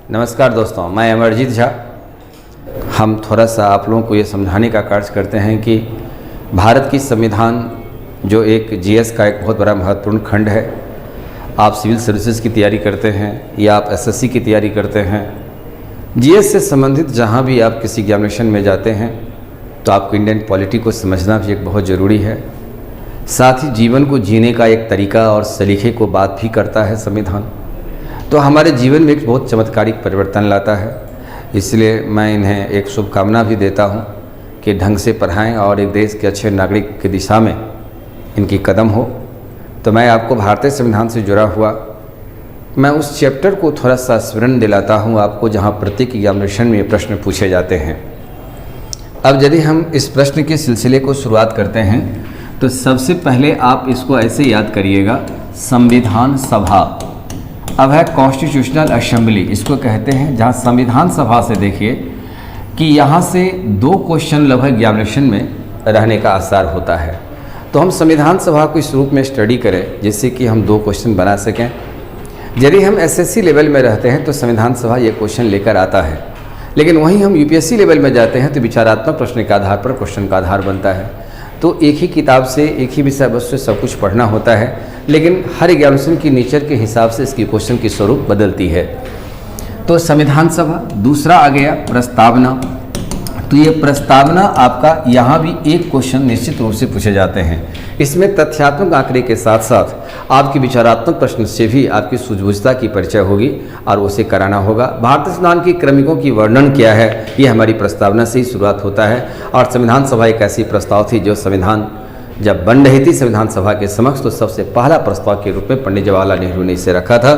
नमस्कार दोस्तों, मैं अमरजीत झा। हम थोड़ा सा आप लोगों को ये समझाने का कार्य करते हैं कि भारत की संविधान जो एक जीएस का एक बहुत बड़ा महत्वपूर्ण खंड है। आप सिविल सर्विसेज की तैयारी करते हैं या आप एसएससी की तैयारी करते हैं, जीएस से संबंधित जहाँ भी आप किसी एग्जामिनेशन में जाते हैं तो आपको इंडियन पॉलिटी को समझना भी एक बहुत ज़रूरी है। साथ ही जीवन को जीने का एक तरीका और सलीके को बात भी करता है संविधान। तो हमारे जीवन में एक बहुत चमत्कारिक परिवर्तन लाता है। इसलिए मैं इन्हें एक शुभकामना भी देता हूं कि ढंग से पढ़ाएं और एक देश के अच्छे नागरिक की दिशा में इनकी कदम हो। तो मैं आपको भारतीय संविधान से जुड़ा हुआ मैं उस चैप्टर को थोड़ा सा स्मरण दिलाता हूं आपको, जहां प्रत्येक एग्जामिनेशन में ये प्रश्न पूछे जाते हैं। अब यदि हम इस प्रश्न के सिलसिले को शुरुआत करते हैं तो सबसे पहले आप इसको ऐसे याद करिएगा, संविधान सभा। अब है कॉन्स्टिट्यूशनल असेंबली, इसको कहते हैं, जहाँ संविधान सभा से देखिए कि यहाँ से 2 क्वेश्चन लगभग एग्जामिनेशन में रहने का आसार होता है। तो हम संविधान सभा को इस रूप में स्टडी करें जिससे कि हम 2 क्वेश्चन बना सकें। यदि हम एसएससी लेवल में रहते हैं तो संविधान सभा ये क्वेश्चन लेकर आता है, लेकिन वहीं हम यूपीएससी लेवल में जाते हैं तो विचारात्मक प्रश्न के आधार पर क्वेश्चन का आधार बनता है। तो एक ही किताब से एक ही विषय वस्तु से सब कुछ पढ़ना होता है, लेकिन हर एग्जामिनेशन की नेचर के हिसाब से इसकी क्वेश्चन की स्वरूप बदलती है। तो संविधान सभा। दूसरा आ गया प्रस्तावना। तो ये प्रस्तावना आपका यहाँ भी एक क्वेश्चन निश्चित रूप से पूछे जाते हैं। इसमें तथ्यात्मक आंकड़े के साथ साथ आपकी विचारात्मक प्रश्न से भी आपकी सूझबूझता की परिचय होगी और उसे कराना होगा। भारतीय संविधान की क्रमिकों की वर्णन क्या है, ये हमारी प्रस्तावना से ही शुरुआत होता है। और संविधान सभा एक ऐसी प्रस्ताव थी जो संविधान जब बन रही थी संविधान सभा के समक्ष, तो सबसे पहला प्रस्ताव के रूप में पंडित जवाहरलाल नेहरू ने इसे रखा था,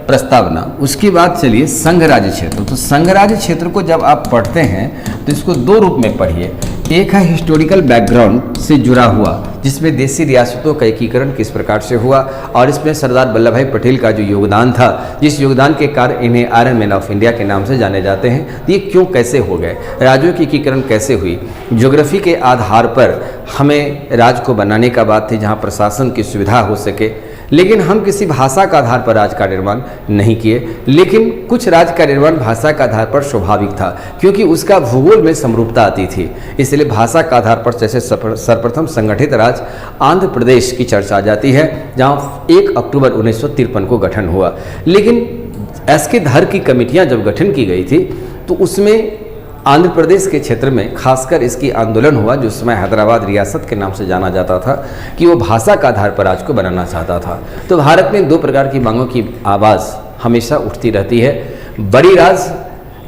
प्रस्तावना। उसके बाद चलिए संघ राज्य क्षेत्र। तो संघ राज्य क्षेत्र को जब आप पढ़ते हैं तो इसको 2 रूप में पढ़िए। एक है हिस्टोरिकल बैकग्राउंड से जुड़ा हुआ, जिसमें देशी रियासतों का एकीकरण किस प्रकार से हुआ और इसमें सरदार वल्लभ भाई पटेल का जो योगदान था, जिस योगदान के कारण इन्हें आयरन मैन ऑफ इंडिया के नाम से जाने जाते हैं। ये क्यों कैसे हो गए, राज्यों की एकीकरण कैसे हुई, ज्योग्राफी के आधार पर हमें राज्य को बनाने का बात थी जहाँ प्रशासन की सुविधा हो सके, लेकिन हम किसी भाषा का आधार पर राज्य का निर्माण नहीं किए। लेकिन कुछ राज्य का निर्माण भाषा का आधार पर स्वाभाविक था, क्योंकि उसका भूगोल में समरूपता आती थी। इसलिए भाषा का आधार पर जैसे सर्वप्रथम संगठित राज्य आंध्र प्रदेश की चर्चा आ जाती है, जहाँ 1 अक्टूबर 1953 को गठन हुआ। लेकिन एसके धर की कमेटियाँ जब गठन की गई थी तो उसमें आंध्र प्रदेश के क्षेत्र में खासकर इसकी आंदोलन हुआ, जो समय हैदराबाद रियासत के नाम से जाना जाता था, कि वो भाषा का आधार पर राज्य को बनाना चाहता था। तो भारत में 2 प्रकार की मांगों की आवाज़ हमेशा उठती रहती है। बड़ी राज्य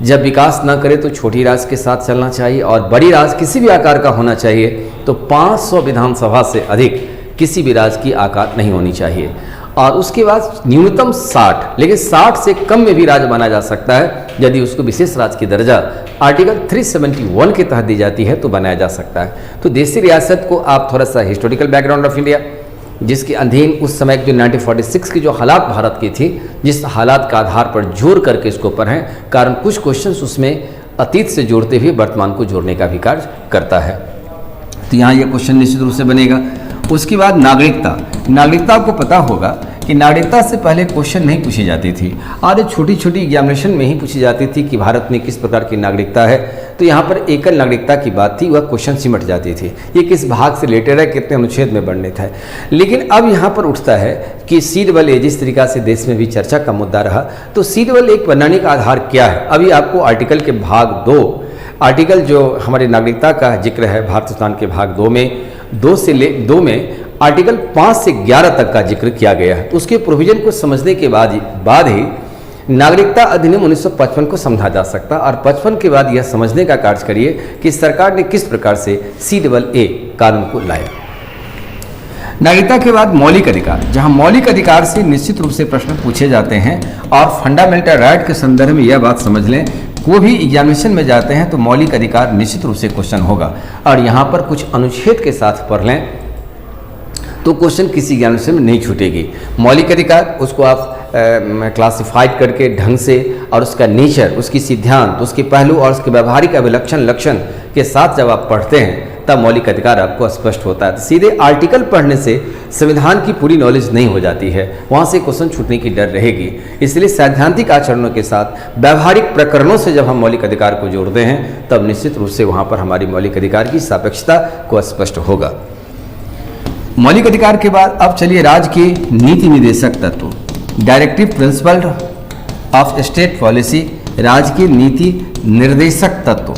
जब विकास न करे तो छोटी राज्य के साथ चलना चाहिए, और बड़ी राज्य किसी भी आकार का होना चाहिए। तो 500 विधानसभा से अधिक किसी भी राज्य की आकार नहीं होनी चाहिए। और उसके बाद न्यूनतम 60, लेकिन 60 से कम में भी राज्य माना जा सकता है। यदि उसको विशेष राज्य की दर्जा आर्टिकल 371 के तहत दी जाती है तो बनाया जा सकता है। तो देशी रियासत को आप थोड़ा सा हिस्टोरिकल बैकग्राउंड ऑफ इंडिया, जिसके अधीन उस समय जो 1946 की जो हालात भारत की थी, जिस हालात का आधार पर जोड़ करके इसको पढ़ें, कारण कुछ क्वेश्चंस उसमें अतीत से जोड़ते हुए वर्तमान को जोड़ने का भी कार्य करता है। तो यहाँ ये क्वेश्चन निश्चित रूप से बनेगा। उसके बाद नागरिकता। नागरिकता को पता होगा कि नागरिकता से पहले क्वेश्चन नहीं पूछी जाती थी, और ये छोटी छोटी एग्जामिनेशन में ही पूछी जाती थी कि भारत में किस प्रकार की नागरिकता है। तो यहाँ पर एकल नागरिकता की बात थी, वह क्वेश्चन सिमट जाती थी, ये किस भाग से रिलेटेड है, कितने अनुच्छेद में वर्णित है। लेकिन अब यहाँ पर उठता है कि सी डबल ए, जिस तरीका से देश में भी चर्चा का मुद्दा रहा, तो सी डबल ए बनाने का आधार क्या है। अभी आपको आर्टिकल के भाग 2, आर्टिकल जो हमारे नागरिकता का जिक्र है भारतीय संविधान के भाग 2 में 2 में आर्टिकल 5 से 11 तक का जिक्र किया गया है। उसके प्रोविजन को समझने के बाद ही नागरिकता अधिनियम 1955 को समझा जा सकता, और 55 के बाद यह समझने का कार्य करिए कि सरकार ने किस प्रकार से CAA कानून को लाया। नागरिकता के बाद मौलिक अधिकार, जहां मौलिक अधिकार से निश्चित रूप से प्रश्न पूछे जाते हैं, और फंडामेंटल राइट के संदर्भ में यह बात समझ लें, कोई भी एग्जामिनेशन में जाते हैं तो मौलिक अधिकार निश्चित रूप से क्वेश्चन होगा। और यहाँ पर कुछ अनुच्छेद के साथ पढ़ लें तो क्वेश्चन किसी एग्जामिनेशन में नहीं छूटेगी। मौलिक अधिकार उसको आप क्लासिफाइड करके ढंग से, और उसका नेचर, उसकी सिद्धांत, उसके पहलू और उसके व्यवहारिक अभिलक्षण लक्षण के साथ जब आप पढ़ते हैं तब मौलिक अधिकार आपको स्पष्ट होता है। सीधे आर्टिकल पढ़ने से संविधान की पूरी नॉलेज नहीं हो जाती है, वहाँ से क्वेश्चन छूटने की डर रहेगी। इसलिए सैद्धांतिक आचरणों के साथ व्यावहारिक प्रकरणों से जब हम मौलिक अधिकार को जोड़ते हैं तब निश्चित रूप से वहाँ पर हमारी मौलिक अधिकार की सापेक्षता को स्पष्ट होगा। मौलिक अधिकार के बाद अब चलिए राज्य के नीति निर्देशक तत्व, directive principle of state policy, राज्य के नीति निर्देशक तत्व,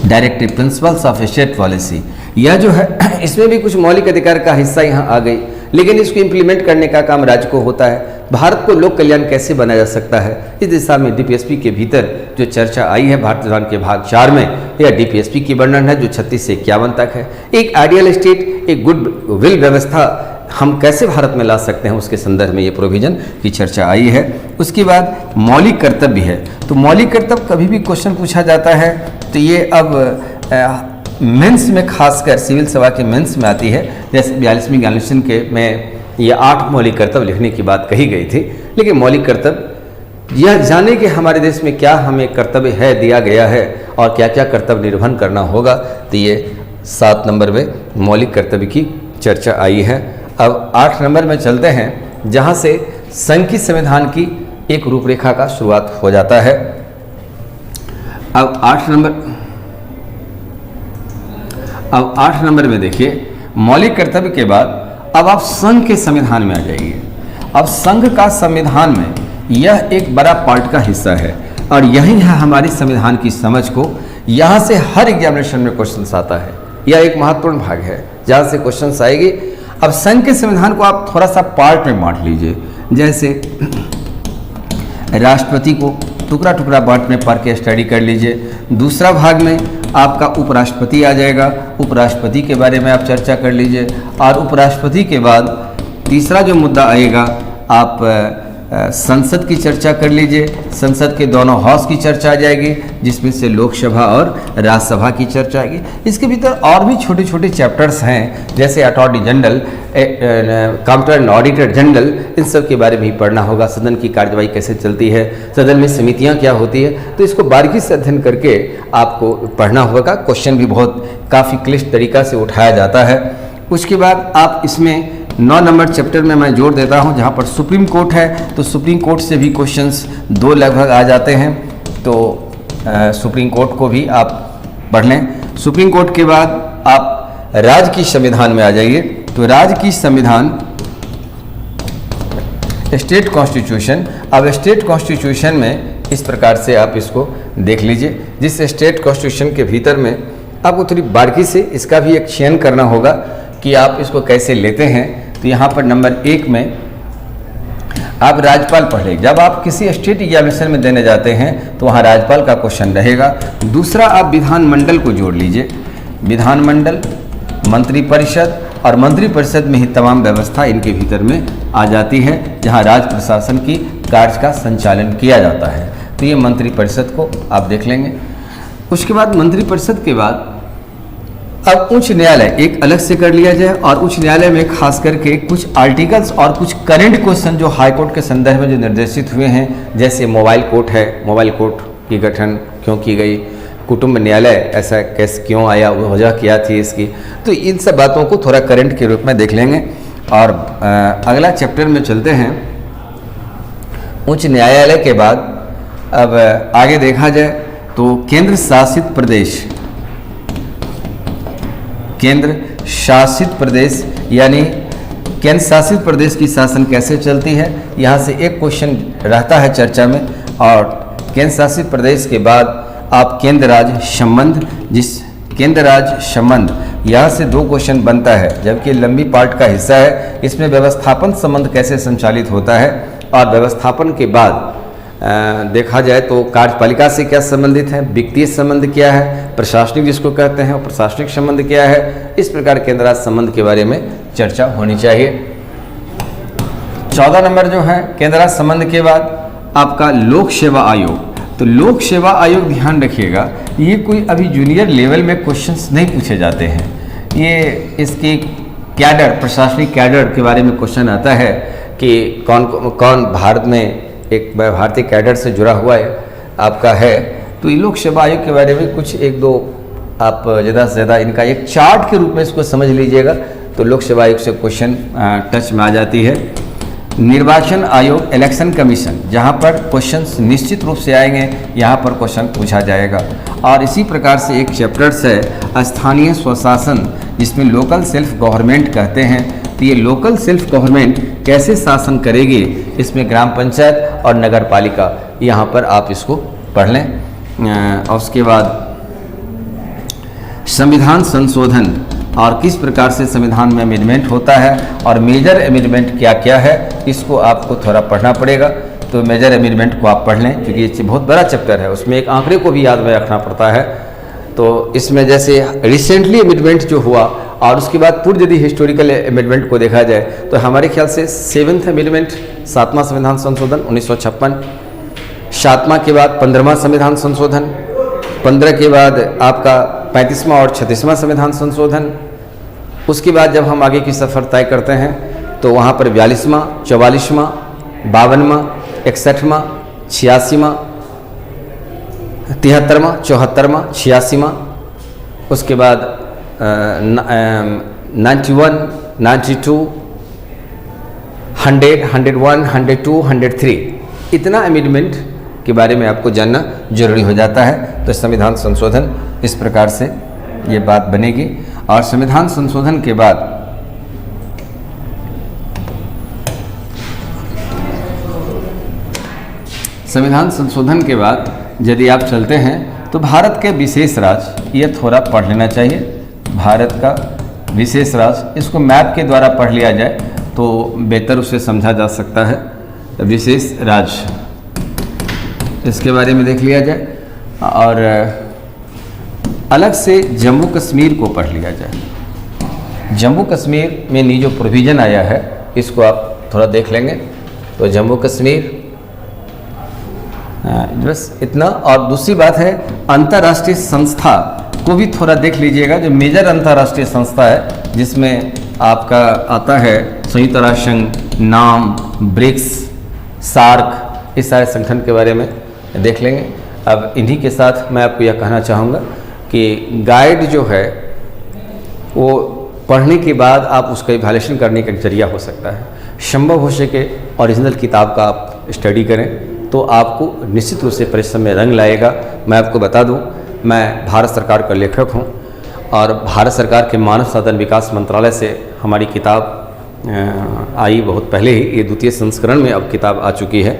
directive principles of state policy. यह जो है इसमें भी कुछ मौलिक अधिकार का हिस्सा यहाँ आ गई, लेकिन इसको इम्प्लीमेंट करने का काम राज्य को होता है। भारत को लोक कल्याण कैसे बनाया जा सकता है, इस दिशा में डीपीएसपी के भीतर जो चर्चा आई है भारत संविधान के भाग 4 में, यह डीपीएसपी की वर्णन है जो 36 से 51 तक है। एक आइडियल स्टेट, एक गुड विल व्यवस्था हम कैसे भारत में ला सकते हैं, उसके संदर्भ में ये प्रोविजन की चर्चा आई है। उसके बाद मौलिक कर्तव्य है, तो मौलिक कर्तव्य कभी भी क्वेश्चन पूछा जाता है तो ये अब मेंस में खासकर सिविल सेवा के मेंस में आती है। जैसे 42वीं एग्जामिनेशन के में ये 8 मौलिक कर्तव्य लिखने की बात कही गई थी, लेकिन मौलिक कर्तव्य यह जाने कि हमारे देश में क्या हमें कर्तव्य है दिया गया है और क्या क्या कर्तव्य निर्वहन करना होगा, तो ये 7 नंबर में मौलिक कर्तव्य की चर्चा आई है। अब 8 नंबर में चलते हैं जहाँ से संघ की संविधान की एक रूपरेखा का शुरुआत हो जाता है। अब 8 नंबर में देखिए मौलिक कर्तव्य के बाद अब आप संघ के संविधान में आ जाइए। अब संघ का संविधान में यह एक बड़ा पार्ट का हिस्सा है और यही है हमारी संविधान की समझ को, यहाँ से हर एग्जामिनेशन में क्वेश्चन आता है। यह एक महत्वपूर्ण भाग है जहाँ से क्वेश्चन आएगी। अब संघ के संविधान को आप थोड़ा सा पार्ट में बांट लीजिए, जैसे राष्ट्रपति को टुकड़ा टुकड़ा बांट में पढ़ के स्टडी कर लीजिए। दूसरा भाग में आपका उपराष्ट्रपति आ जाएगा, उपराष्ट्रपति के बारे में आप चर्चा कर लीजिए। और उपराष्ट्रपति के बाद तीसरा जो मुद्दा आएगा आप संसद की चर्चा कर लीजिए। संसद के दोनों हाउस की चर्चा आ जाएगी, जिसमें से लोकसभा और राज्यसभा की चर्चा आएगी। इसके भीतर और भी छोटे छोटे चैप्टर्स हैं, जैसे attorney general, comptroller and auditor general, इन सब के बारे में भी पढ़ना होगा। सदन की कार्यवाही कैसे चलती है, सदन में समितियां क्या होती है, तो इसको बारीकी से अध्ययन करके आपको पढ़ना होगा। क्वेश्चन भी बहुत काफ़ी क्लिष्ट तरीका से उठाया जाता है। उसके बाद आप इसमें 9 नंबर चैप्टर में मैं जोड़ देता हूं, जहां पर सुप्रीम कोर्ट है, तो सुप्रीम कोर्ट से भी क्वेश्चंस 2 लगभग आ जाते हैं, तो सुप्रीम कोर्ट को भी आप पढ़ लें। सुप्रीम कोर्ट के बाद आप राज्य की संविधान में आ जाइए। तो राज्य की संविधान, स्टेट कॉन्स्टिट्यूशन। अब स्टेट कॉन्स्टिट्यूशन में इस प्रकार से आप इसको देख लीजिए, जिस स्टेट कॉन्स्टिट्यूशन के भीतर में आपको थोड़ी बारीकी से इसका भी एक चयन करना होगा कि आप इसको कैसे लेते हैं। तो यहाँ पर नंबर 1 में आप राज्यपाल पढ़ लें। जब आप किसी स्टेट एग्जामिनेशन में देने जाते हैं तो वहाँ राज्यपाल का क्वेश्चन रहेगा। दूसरा आप विधानमंडल को जोड़ लीजिए। विधानमंडल, मंत्रिपरिषद, और मंत्रिपरिषद में ही तमाम व्यवस्था इनके भीतर में आ जाती है, जहाँ राज्य प्रशासन की कार्य का संचालन किया जाता है। तो ये मंत्रिपरिषद को आप देख लेंगे। उसके बाद मंत्रिपरिषद के बाद अब उच्च न्यायालय एक अलग से कर लिया जाए, और उच्च न्यायालय में खास करके कुछ आर्टिकल्स और कुछ करंट क्वेश्चन जो हाई कोर्ट के संदर्भ में जो निर्देशित हुए हैं, जैसे मोबाइल कोर्ट है, मोबाइल कोर्ट की गठन क्यों की गई, कुटुंब न्यायालय ऐसा कैसे क्यों आया, वजह क्या थी इसकी, तो इन सब बातों को थोड़ा करंट के रूप में देख लेंगे। और अगला चैप्टर में चलते हैं। उच्च न्यायालय के बाद अब आगे देखा जाए तो केंद्र शासित प्रदेश, केंद्र शासित प्रदेश यानी केंद्र शासित प्रदेश की शासन कैसे चलती है, यहाँ से एक क्वेश्चन रहता है चर्चा में। और केंद्र शासित प्रदेश के बाद आप केंद्र राज्य संबंध, जिस केंद्र राज्य संबंध यहाँ से 2 क्वेश्चन बनता है, जबकि लंबी पार्ट का हिस्सा है। इसमें व्यवस्थापन संबंध कैसे संचालित होता है, और व्यवस्थापन के बाद देखा जाए तो कार्यपालिका से क्या संबंधित है, वित्तीय संबंध क्या है, प्रशासनिक जिसको कहते हैं और प्रशासनिक संबंध क्या है, इस प्रकार केंद्र राज्य संबंध के बारे में चर्चा होनी चाहिए। 14 नंबर जो है केंद्र राज्य संबंध के बाद आपका लोक सेवा आयोग। तो लोक सेवा आयोग ध्यान रखिएगा, ये कोई अभी जूनियर लेवल में क्वेश्चंस नहीं पूछे जाते हैं। ये इसकी कैडर, प्रशासनिक कैडर के बारे में क्वेश्चन आता है कि कौन भारत में एक भारतीय कैडर से जुड़ा हुआ है आपका है। तो ये लोक सेवा आयोग के बारे में कुछ 1-2 आप ज़्यादा से ज़्यादा इनका एक चार्ट के रूप में इसको समझ लीजिएगा तो लोक सेवा आयोग से क्वेश्चन टच में आ जाती है। निर्वाचन आयोग इलेक्शन कमीशन, जहाँ पर क्वेश्चंस निश्चित रूप से आएंगे, यहाँ पर क्वेश्चन पूछा जाएगा। और इसी प्रकार से एक चैप्टर्स है स्थानीय स्वशासन, जिसमें लोकल सेल्फ गवर्नमेंट कहते हैं। तो ये लोकल सेल्फ गवर्नमेंट कैसे शासन करेगी, इसमें ग्राम पंचायत और नगर पालिका, यहाँ पर आप इसको पढ़ लें। और उसके बाद संविधान संशोधन और किस प्रकार से संविधान में अमेंडमेंट होता है और मेजर अमेंडमेंट क्या क्या है, इसको आपको थोड़ा पढ़ना पड़ेगा। तो मेजर अमेंडमेंट को आप पढ़ लें, क्योंकि ये बहुत बड़ा चैप्टर है, उसमें एक आंकड़े को भी याद में रखना पड़ता है। तो इसमें जैसे रिसेंटली अमेंडमेंट जो हुआ और उसके बाद पूर्व यदि हिस्टोरिकल अमेंडमेंट को देखा जाए तो हमारे ख्याल से 7th अमेंडमेंट, 7वां संविधान संशोधन 1956, 7वां के बाद 15वां संविधान संशोधन, 15 के बाद आपका 35वां और 36वां संविधान संशोधन। उसके बाद जब हम आगे की सफ़र तय करते हैं तो वहाँ पर 42वां, 44वां, 52वां, 61वां, 86वां, 73वां, 74वां, 86वां, उसके बाद 91, 92, 100, 101, 102, 103, इतना अमेंडमेंट के बारे में आपको जानना जरूरी हो जाता है। तो संविधान संशोधन इस प्रकार से ये बात बनेगी। और संविधान संशोधन के बाद यदि आप चलते हैं तो भारत के विशेष राज्य, ये थोड़ा पढ़ लेना चाहिए। भारत का विशेष राज्य, इसको मैप के द्वारा पढ़ लिया जाए तो बेहतर उसे समझा जा सकता है। विशेष राज्य, इसके बारे में देख लिया जाए। और अलग से जम्मू कश्मीर को पढ़ लिया जाए। जम्मू कश्मीर में नी जो प्रोविज़न आया है, इसको आप थोड़ा देख लेंगे। तो जम्मू कश्मीर, बस इतना। और दूसरी बात है अंतर्राष्ट्रीय संस्था को भी थोड़ा देख लीजिएगा। जो मेजर अंतर्राष्ट्रीय संस्था है जिसमें आपका आता है संयुक्त राष्ट्र संघ, नाम, ब्रिक्स, सार्क, इस सारे संगठन के बारे में देख लेंगे। अब इन्हीं के साथ मैं आपको यह कहना चाहूँगा कि गाइड जो है वो पढ़ने के बाद आप उसका इवैल्यूएशन करने का एक जरिया हो सकता है। संभव हो सके ओरिजिनल किताब का आप स्टडी करें तो आपको निश्चित रूप से परिश्रम में रंग लाएगा। मैं आपको बता दूं, मैं भारत सरकार का लेखक हूं और भारत सरकार के मानव संसाधन विकास मंत्रालय से हमारी किताब आई बहुत पहले ही, ये 2य संस्करण में अब किताब आ चुकी है।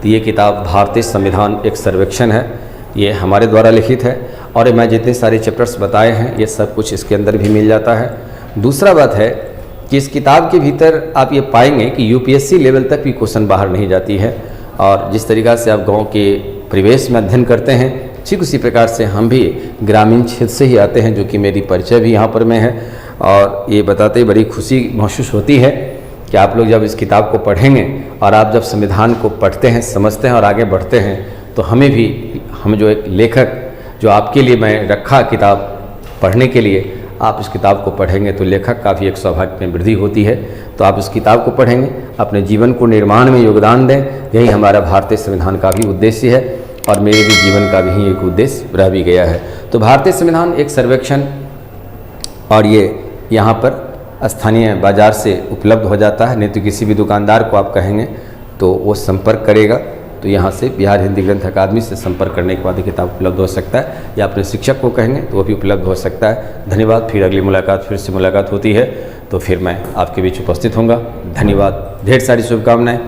तो ये किताब भारतीय संविधान एक सर्वेक्षण है, ये हमारे द्वारा लिखित है। और मैं जितने सारे चैप्टर्स बताए हैं ये सब कुछ इसके अंदर भी मिल जाता है। दूसरा बात है कि इस किताब के भीतर आप ये पाएंगे कि यूपीएससी लेवल तक भी क्वेश्चन बाहर नहीं जाती है। और जिस तरीक़ा से आप गांव के परिवेश में अध्ययन करते हैं, ठीक उसी प्रकार से हम भी ग्रामीण क्षेत्र से ही आते हैं, जो कि मेरी परिचय भी यहाँ पर में है। और ये बताते ही बड़ी खुशी महसूस होती है कि आप लोग जब इस किताब को पढ़ेंगे और आप जब संविधान को पढ़ते हैं, समझते हैं और आगे बढ़ते हैं, तो हमें भी, हम जो एक लेखक जो आपके लिए मैं रखा किताब पढ़ने के लिए, आप इस किताब को पढ़ेंगे तो लेखक का भी एक सौभाग्य में वृद्धि होती है। तो आप इस किताब को पढ़ेंगे, अपने जीवन को निर्माण में योगदान दें, यही हमारा भारतीय संविधान का भी उद्देश्य है और मेरे भी जीवन का भी एक उद्देश्य रह भी गया है। तो भारतीय संविधान एक सर्वेक्षण, और ये यहाँ पर स्थानीय बाजार से उपलब्ध हो जाता है। नहीं तो किसी भी दुकानदार को आप कहेंगे तो वो संपर्क करेगा। तो यहाँ से बिहार हिंदी ग्रंथ अकादमी से संपर्क करने के बाद ये किताब उपलब्ध हो सकता है, या अपने शिक्षक को कहेंगे तो वो भी उपलब्ध हो सकता है। धन्यवाद। फिर अगली मुलाकात, फिर से मुलाकात होती है तो फिर मैं आपके बीच उपस्थित होऊंगा। धन्यवाद, ढेर सारी शुभकामनाएं।